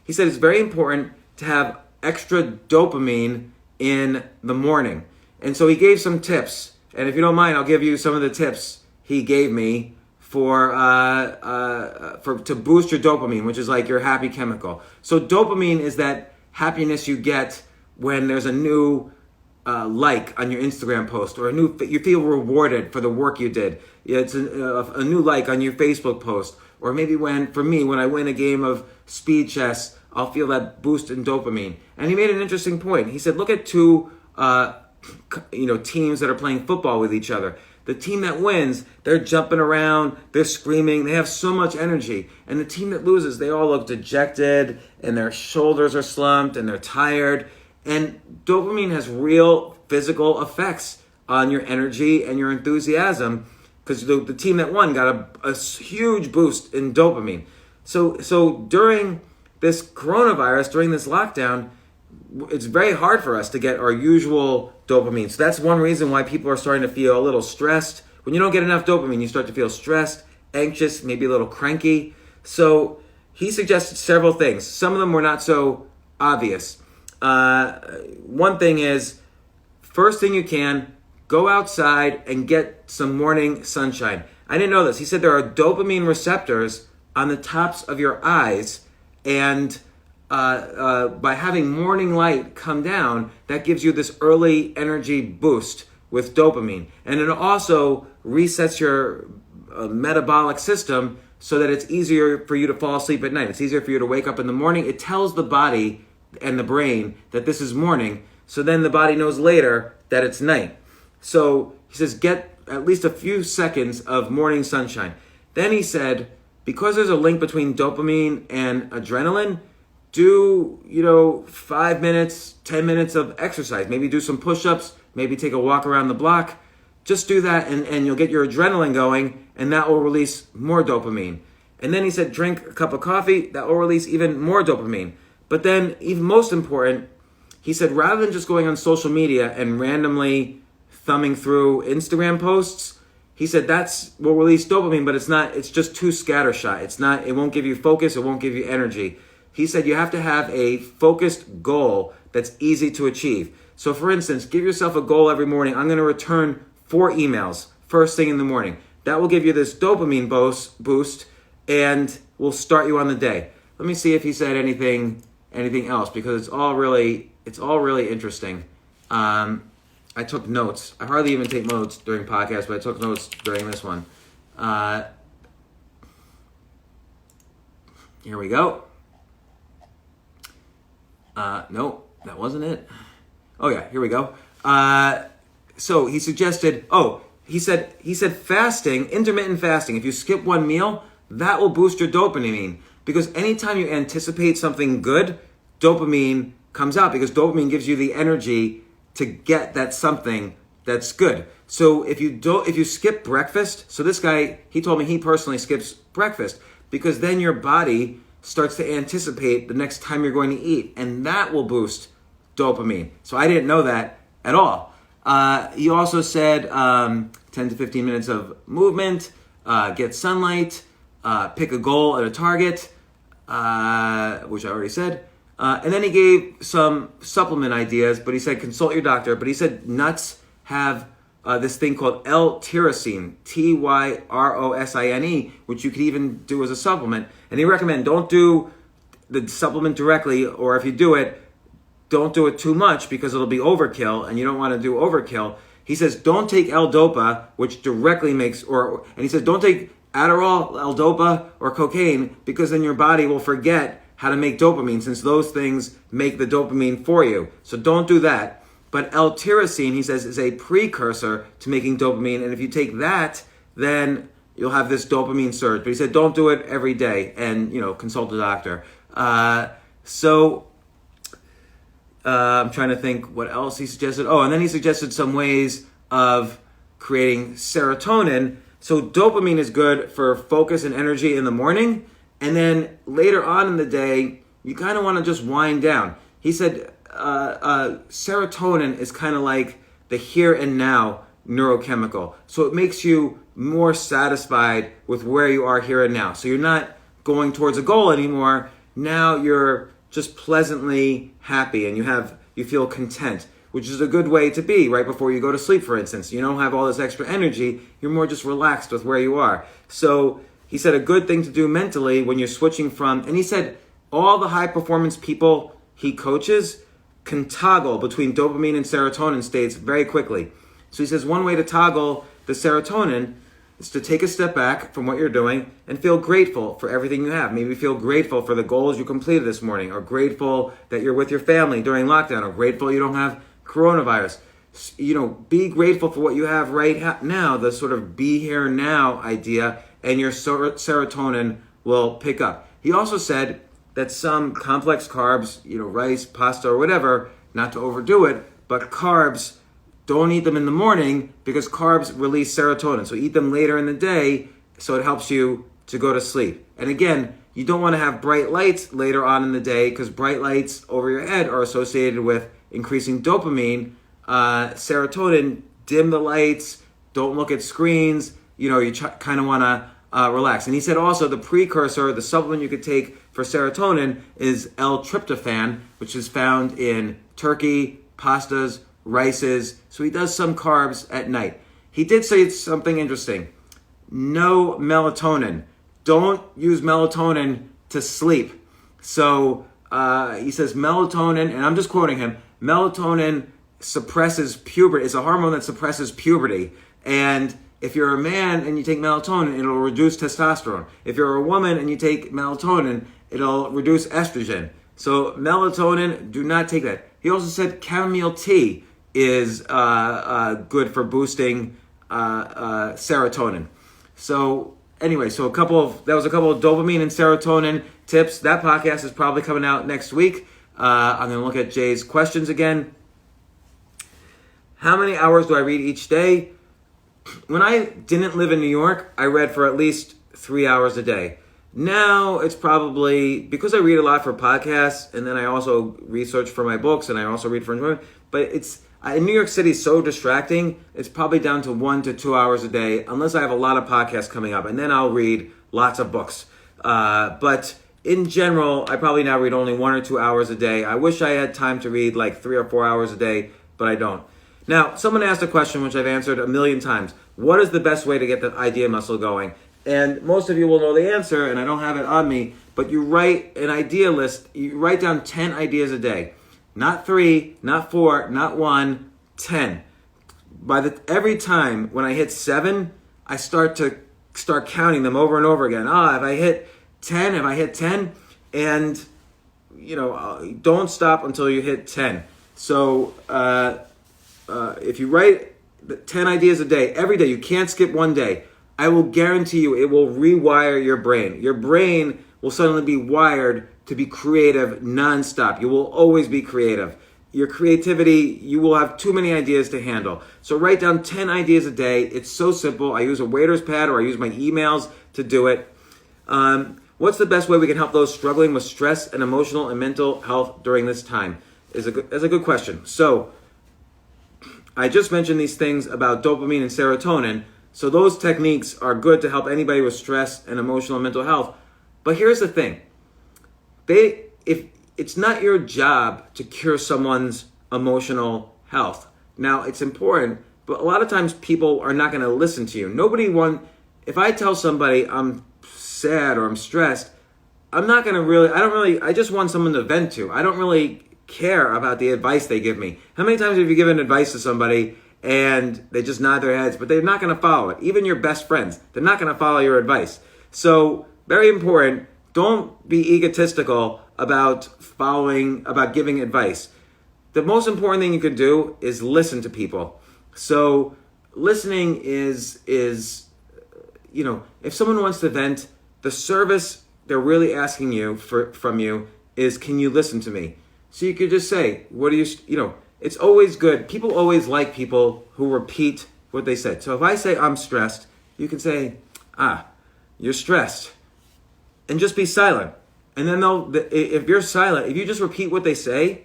he said it's very important to have extra dopamine in the morning. And so he gave some tips. And if you don't mind, I'll give you some of the tips he gave me to boost your dopamine, which is like your happy chemical. So dopamine is that happiness you get when there's a new like on your Instagram post, or you feel rewarded for the work you did. It's a new like on your Facebook post, or maybe when I win a game of speed chess, I'll feel that boost in dopamine. And he made an interesting point. He said, look at 2 teams that are playing football with each other. The team that wins, they're jumping around, they're screaming, they have so much energy. And the team that loses, they all look dejected, and their shoulders are slumped, and they're tired. And dopamine has real physical effects on your energy and your enthusiasm, because the team that won got a huge boost in dopamine. So during this coronavirus, during this lockdown, it's very hard for us to get our usual dopamine. So that's one reason why people are starting to feel a little stressed. When you don't get enough dopamine, you start to feel stressed, anxious, maybe a little cranky. So he suggested several things. Some of them were not so obvious. One thing is, first thing you can, go outside and get some morning sunshine. I didn't know this. He said there are dopamine receptors on the tops of your eyes, and by having morning light come down, that gives you this early energy boost with dopamine. And it also resets your metabolic system so that it's easier for you to fall asleep at night. It's easier for you to wake up in the morning. It tells the body and the brain that this is morning, so then the body knows later that it's night. So he says get at least a few seconds of morning sunshine. Then he said, because there's a link between dopamine and adrenaline, do 5 minutes, 10 minutes of exercise. Maybe do some push-ups, maybe take a walk around the block. Just do that and you'll get your adrenaline going, and that will release more dopamine. And then he said drink a cup of coffee, that will release even more dopamine. But then, even most important, he said rather than just going on social media and randomly thumbing through Instagram posts, he said that's will release dopamine, but it's just too scattershot. It won't give you focus, it won't give you energy. He said you have to have a focused goal that's easy to achieve. So for instance, give yourself a goal every morning. I'm going to return 4 emails first thing in the morning. That will give you this dopamine boost and will start you on the day. Let me see if he said anything else, because it's all really interesting. I took notes. I hardly even take notes during podcasts, but I took notes during this one. Here we go. No, that wasn't it. Oh yeah, here we go. So he suggested, he said fasting, intermittent fasting. If you skip one meal, that will boost your dopamine, because anytime you anticipate something good, dopamine comes out, because dopamine gives you the energy to get that something that's good. So if you skip breakfast, so this guy, he told me he personally skips breakfast, because then your body starts to anticipate the next time you're going to eat, and that will boost dopamine. So I didn't know that at all. He also said 10 to 15 minutes of movement, get sunlight, pick a goal and a target, which I already said. And then he gave some supplement ideas, but he said consult your doctor. But he said nuts have this thing called L-tyrosine, Tyrosine, which you could even do as a supplement. And he recommend don't do the supplement directly, or if you do it, don't do it too much, because it'll be overkill, and you don't want to do overkill. He says don't take L-dopa, which directly makes, and he says don't take Adderall, L-dopa, or cocaine, because then your body will forget how to make dopamine, since those things make the dopamine for you. So don't do that. But L-tyrosine, he says, is a precursor to making dopamine, and if you take that, then you'll have this dopamine surge. But he said don't do it every day, and consult a doctor. I'm trying to think what else he suggested. And then he suggested some ways of creating serotonin. So dopamine is good for focus and energy in the morning, and then later on in the day, you kind of want to just wind down. He said serotonin is kind of like the here and now neurochemical. So it makes you more satisfied with where you are here and now. So you're not going towards a goal anymore. Now you're just pleasantly happy, and you feel content, which is a good way to be right before you go to sleep, for instance. You don't have all this extra energy. You're more just relaxed with where you are. So he said a good thing to do mentally when you're switching and he said all the high performance people he coaches can toggle between dopamine and serotonin states very quickly. So he says one way to toggle the serotonin is to take a step back from what you're doing and feel grateful for everything you have. Maybe feel grateful for the goals you completed this morning, or grateful that you're with your family during lockdown, or grateful you don't have coronavirus. Be grateful for what you have right now, the sort of be here now idea, and your serotonin will pick up. He also said that some complex carbs, rice, pasta, or whatever, not to overdo it, but carbs don't eat them in the morning because carbs release serotonin. So eat them later in the day so it helps you to go to sleep. And again, you don't want to have bright lights later on in the day because bright lights over your head are associated with increasing dopamine, serotonin. Dim the lights, don't look at screens, you kind of want to relax. And he said also the precursor, the supplement you could take for serotonin is L-tryptophan, which is found in turkey, pastas, rices. So he does some carbs at night. He did say something interesting. No melatonin. Don't use melatonin to sleep. So he says melatonin, and I'm just quoting him, melatonin suppresses puberty. It's a hormone that suppresses puberty. And if you're a man and you take melatonin, it'll reduce testosterone. If you're a woman and you take melatonin, it'll reduce estrogen. So melatonin, do not take that. He also said chamomile tea is good for boosting serotonin. So anyway, that was a couple of dopamine and serotonin tips. That podcast is probably coming out next week. I'm going to look at Jay's questions again. How many hours do I read each day? When I didn't live in New York, I read for at least 3 hours a day. Now it's probably, because I read a lot for podcasts, and then I also research for my books, and I also read for enjoyment, but in New York City, it's so distracting, it's probably down to 1 to 2 hours a day, unless I have a lot of podcasts coming up, and then I'll read lots of books. But in general, I probably now read only 1 or 2 hours a day. I wish I had time to read like 3 or 4 hours a day, but I don't. Now, someone asked a question which I've answered a million times. What is the best way to get the idea muscle going? And most of you will know the answer, and I don't have it on me, but you write an idea list. You write down 10 ideas a day. Not 3, not 4, not 1, 10. Every time when I hit 7, I start counting them over and over again. If I hit 10, and don't stop until you hit 10. So if you write 10 ideas a day, every day, you can't skip one day, I will guarantee you it will rewire your brain. Your brain will suddenly be wired to be creative nonstop. You will always be creative. Your creativity, you will have too many ideas to handle. So write down 10 ideas a day. It's so simple. I use a waiter's pad or I use my emails to do it. What's the best way we can help those struggling with stress and emotional and mental health during this time? Is a good question. So I just mentioned these things about dopamine and serotonin. So those techniques are good to help anybody with stress and emotional and mental health. But here's the thing. If it's not your job to cure someone's emotional health. Now, it's important, but a lot of times people are not going to listen to you. If I tell somebody I'm sad or I'm stressed, I just want someone to vent to. I don't really care about the advice they give me. How many times have you given advice to somebody and they just nod their heads, but they're not going to follow it? Even your best friends, they're not going to follow your advice. So, very important, don't be egotistical about giving advice. The most important thing you can do is listen to people. So, listening is if someone wants to vent, the service they're really asking from you is, can you listen to me? So you could just say, it's always good. People always like people who repeat what they said. So if I say I'm stressed, you can say, you're stressed. And just be silent. And then if you're silent, if you just repeat what they say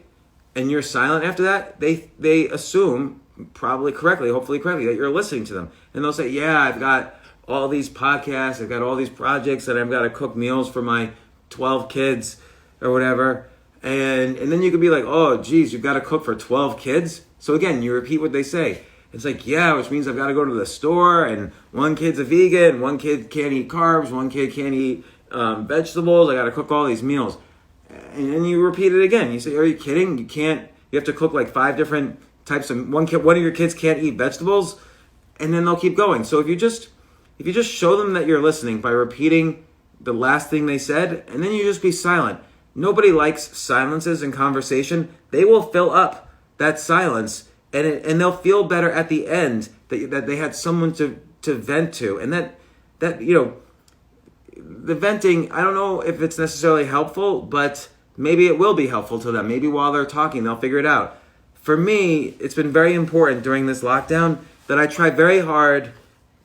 and you're silent after that, they assume, probably correctly, hopefully correctly, that you're listening to them. And they'll say, yeah, I've got all these podcasts, I've got all these projects, and I've got to cook meals for my 12 kids or whatever. And then you could be like, oh, geez, you've got to cook for 12 kids? So again, you repeat what they say. It's like, yeah, which means I've got to go to the store, and one kid's a vegan, one kid can't eat carbs, one kid can't eat vegetables, I got to cook all these meals. And then you repeat it again. You say, are you kidding? You have to cook like 5 different types of, one of your kids can't eat vegetables? And then they'll keep going. So if you just show them that you're listening by repeating the last thing they said, and then you just be silent. Nobody likes silences in conversation. They will fill up that silence, and they'll feel better at the end that they had someone to vent to. And that the venting, I don't know if it's necessarily helpful, but maybe it will be helpful to them. Maybe while they're talking, they'll figure it out. for me, it's been very important during this lockdown that I try very hard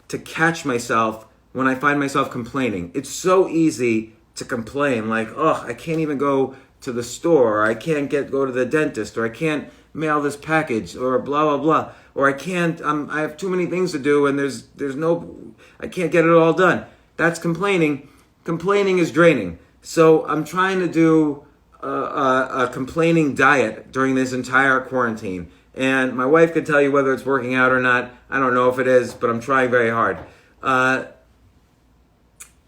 to catch myself when I find myself complaining. It's so easy to complain, like, oh, I can't even go to the store, or I can't go to the dentist, or I can't mail this package, or blah, blah, blah, or I can't, I have too many things to do and I can't get it all done. That's complaining. Complaining is draining. So I'm trying to do a complaining diet during this entire quarantine. And my wife could tell you whether it's working out or not. I don't know if it is, but I'm trying very hard.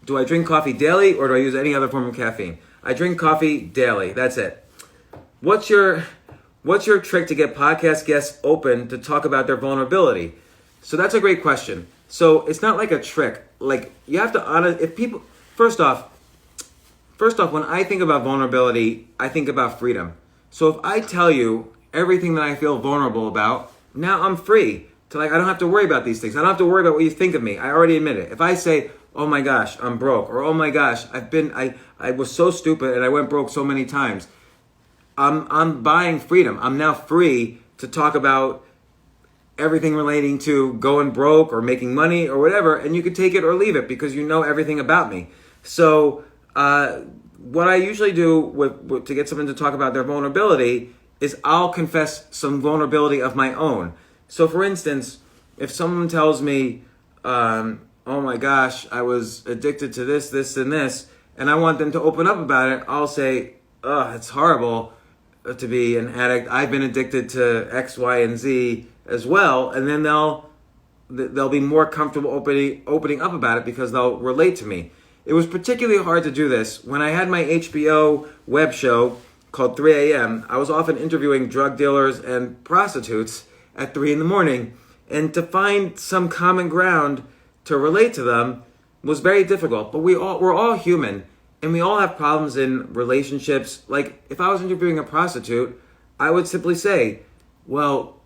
Do I drink coffee daily or do I use any other form of caffeine? I drink coffee daily. That's it. What's your trick to get podcast guests open to talk about their vulnerability? So that's a great question. So it's not like a trick. Like, you have to honor if people. First off, when I think about vulnerability, I think about freedom. So if I tell you everything that I feel vulnerable about, now I'm free to, like, I don't have to worry about these things. I don't have to worry about what you think of me. I already admit it. If I say, oh my gosh, I'm broke, or oh my gosh, I was so stupid and I went broke so many times, I'm buying freedom. I'm now free to talk about everything relating to going broke or making money or whatever, and you could take it or leave it because you know everything about me. So what I usually do to get someone to talk about their vulnerability is I'll confess some vulnerability of my own. So for instance, if someone tells me, oh my gosh, I was addicted to this, this, and this, and I want them to open up about it, I'll say, oh, it's horrible to be an addict. I've been addicted to X, Y, and Z as well. And then they'll be more comfortable opening up about it because they'll relate to me. It was particularly hard to do this when I had my HBO web show called 3 a.m. I was often interviewing drug dealers and prostitutes at 3 in the morning. And to find some common ground to relate to them was very difficult. But we're all human, and we all have problems in relationships. Like, if I was interviewing a prostitute, I would simply say, well,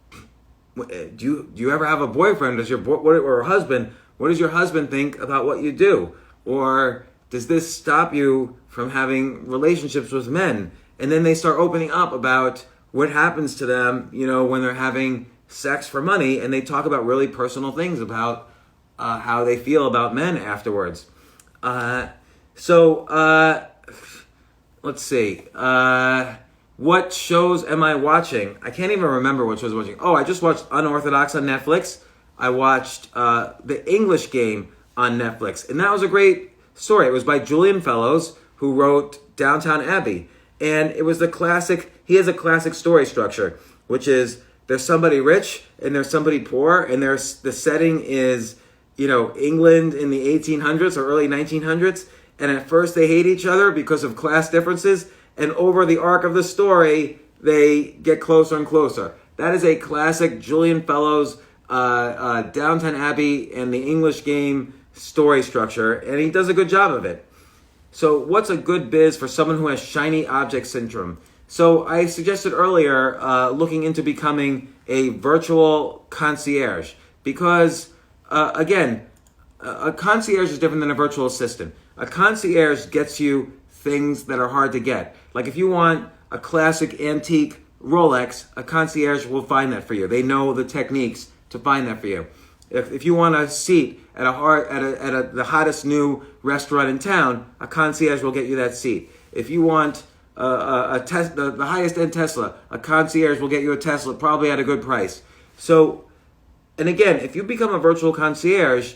do you ever have a boyfriend? Or a husband? What does your husband think about what you do? Or does this stop you from having relationships with men? And then they start opening up about what happens to them, when they're having sex for money, and they talk about really personal things about how they feel about men afterwards. So let's see. What shows am I watching? I can't even remember what shows I'm watching. Oh, I just watched Unorthodox on Netflix. I watched The English Game on Netflix. And that was a great story. It was by Julian Fellows, who wrote Downton Abbey. And it was he has a classic story structure, which is there's somebody rich and there's somebody poor, and the setting is, England in the 1800s or early 1900s. And at first they hate each other because of class differences. And over the arc of the story, they get closer and closer. That is a classic Julian Fellows, Downton Abbey and the English Game story structure. And he does a good job of it. So what's a good biz for someone who has shiny object syndrome? So I suggested earlier looking into becoming a virtual concierge. Because, again, a concierge is different than a virtual assistant. A concierge gets you things that are hard to get. Like if you want a classic antique Rolex, a concierge will find that for you. They know the techniques to find that for you. If you want a seat at the hottest new restaurant in town, a concierge will get you that seat. If you want the highest end Tesla, a concierge will get you a Tesla, probably at a good price. So, and again, if you become a virtual concierge,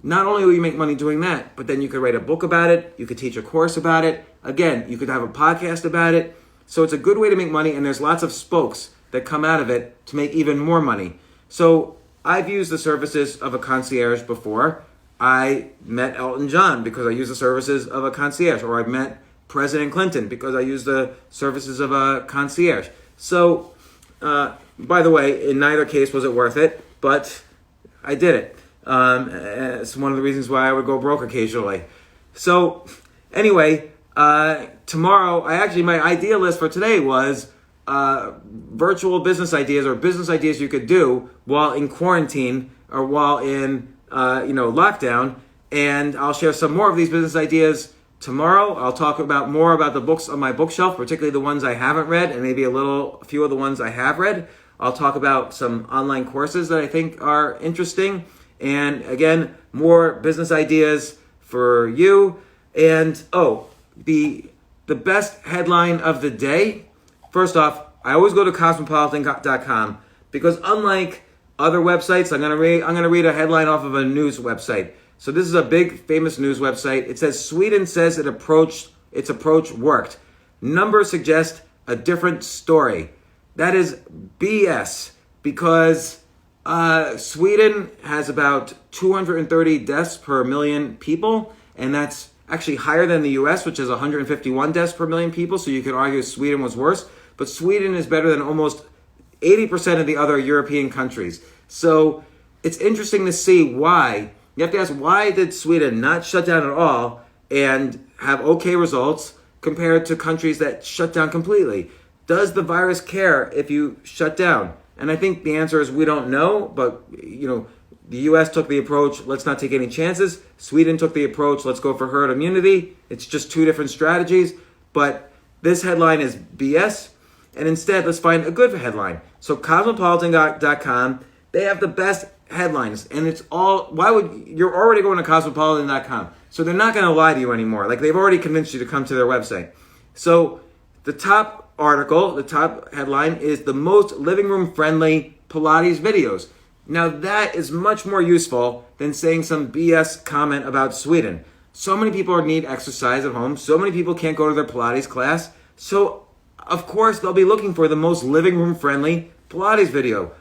not only will you make money doing that, but then you could write a book about it, you could teach a course about it, again, you could have a podcast about it. So it's a good way to make money, and there's lots of spokes that come out of it to make even more money. So I've used the services of a concierge before. I met Elton John because I used the services of a concierge, or I met President Clinton because I used the services of a concierge. So, by the way, in neither case was it worth it, but I did it. It's one of the reasons why I would go broke occasionally. So, anyway, tomorrow, my idea list for today was virtual business ideas or business ideas you could do while in quarantine or while in lockdown. And I'll share some more of these business ideas tomorrow. I'll talk more about the books on my bookshelf, particularly the ones I haven't read, and maybe a few of the ones I have read. I'll talk about some online courses that I think are interesting. And again, more business ideas for you. And the best headline of the day. First off, I always go to cosmopolitan.com because unlike other websites, I'm gonna read a headline off of a news website. So this is a big famous news website. It says Sweden says its approach worked. Numbers suggest a different story. That is BS because Sweden has about 230 deaths per million people, and that's actually higher than the US, which is 151 deaths per million people. So you could argue Sweden was worse, but Sweden is better than almost 80% of the other European countries. So it's interesting to see why. You have to ask, why did Sweden not shut down at all and have okay results compared to countries that shut down completely? Does the virus care if you shut down? And I think the answer is we don't know, but the US took the approach, let's not take any chances. Sweden took the approach, let's go for herd immunity. It's just two different strategies, but this headline is BS. And instead, let's find a good headline. So cosmopolitan.com, they have the best headlines, and it's all, you're already going to cosmopolitan.com. So they're not going to lie to you anymore. Like, they've already convinced you to come to their website. So the top article, the top headline is the most living room friendly Pilates videos. Now that is much more useful than saying some BS comment about Sweden. So many people need exercise at home. So many people can't go to their Pilates class. So of course they'll be looking for the most living room friendly Pilates videos.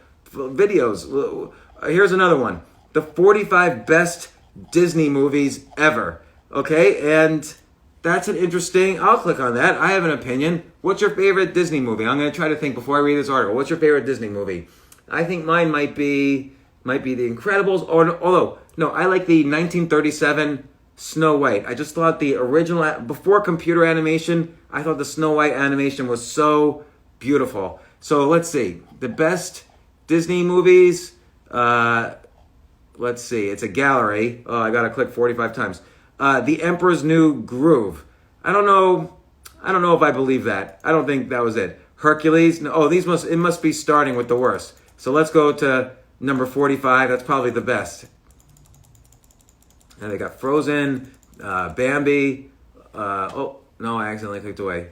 Here's another one. The 45 best Disney movies ever. Okay, and that's an interesting, I'll click on that. I have an opinion. What's your favorite Disney movie? I'm going to try to think before I read this article. What's your favorite Disney movie? I think mine might be The Incredibles, although, no, I like the 1937 Snow White. I just thought the original, before computer animation, I thought the Snow White animation was so beautiful. So let's see. The best Disney movies, let's see. It's a gallery. Oh, I got to click 45 times. The Emperor's New Groove. I don't know if I believe that. I don't think that was it. Hercules. No, it must be starting with the worst. So let's go to number 45. That's probably the best. And they got Frozen, Bambi. Oh, no, I accidentally clicked away.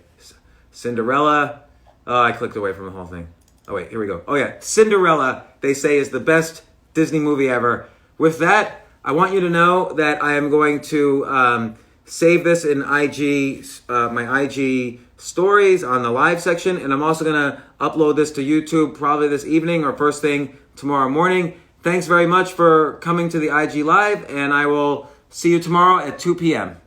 Cinderella. Oh, I clicked away from the whole thing. Oh, wait, here we go. Oh, yeah. Cinderella, they say, is the best Disney movie ever. With that, I want you to know that I am going to save this in my IG stories on the live section, and I'm also going to upload this to YouTube probably this evening or first thing tomorrow morning. Thanks very much for coming to the IG Live, and I will see you tomorrow at 2 p.m.